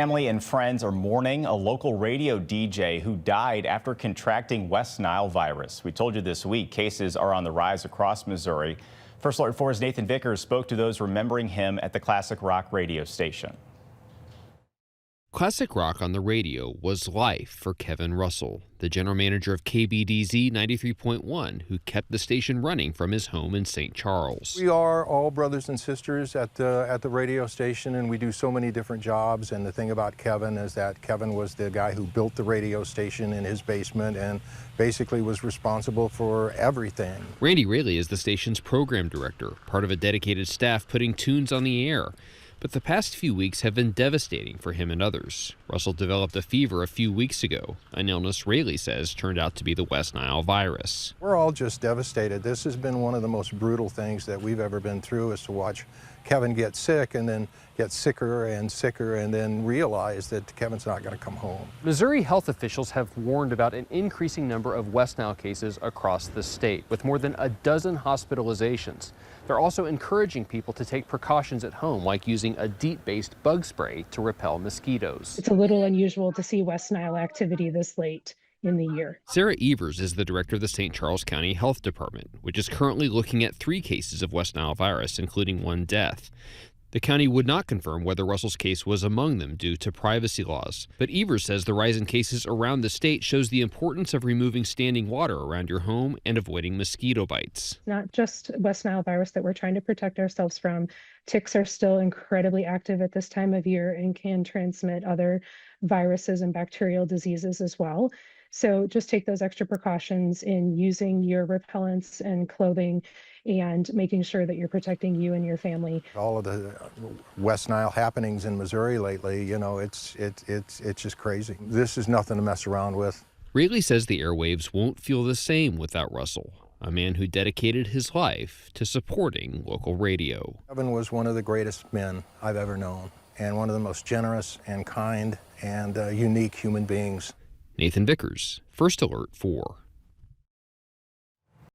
Family and friends are mourning a local radio DJ who died after contracting West Nile virus. We told you this week cases are on the rise across Missouri. First Alert 4's Nathan Vickers spoke to those remembering him at the Classic Rock radio station. Classic Rock on the radio was life for Kevin Russell, the general manager of KBDZ 93.1, who kept the station running from his home in St. Charles. We are all brothers and sisters at the radio station, and we do so many different jobs. And the thing about Kevin is that Kevin was the guy who built the radio station in his basement and basically was responsible for everything. Randy Raley is the station's program director, part of a dedicated staff putting tunes on the air. But the past few weeks have been devastating for him and others. Russell developed a fever a few weeks ago, an illness Raley says turned out to be the West Nile virus. We're all just devastated. This has been one of the most brutal things that we've ever been through, is to watch Kevin get sick and then get sicker and then realize that Kevin's not going to come home. Missouri health officials have warned about an increasing number of West Nile cases across the state, with more than a dozen hospitalizations. They're also encouraging people to take precautions at home, like using a DEET-based bug spray to repel mosquitoes. It's a little unusual to see West Nile activity this late in the year. Sarah Evers is the director of the St. Charles County Health Department, which is currently looking at 3 cases of West Nile virus, including 1 death. The county would not confirm whether Russell's case was among them due to privacy laws. But Evers says the rise in cases around the state shows the importance of removing standing water around your home and avoiding mosquito bites. Not just West Nile virus that we're trying to protect ourselves from. Ticks are still incredibly active at this time of year and can transmit other viruses and bacterial diseases as well. So just take those extra precautions in using your repellents and clothing and making sure that you're protecting you and your family. All of the West Nile happenings in Missouri lately, you know, it's just crazy. This is nothing to mess around with. Raley says the airwaves won't feel the same without Russell, a man who dedicated his life to supporting local radio. Kevin was one of the greatest men I've ever known, and one of the most generous and kind and unique human beings. Nathan Vickers, First Alert 4.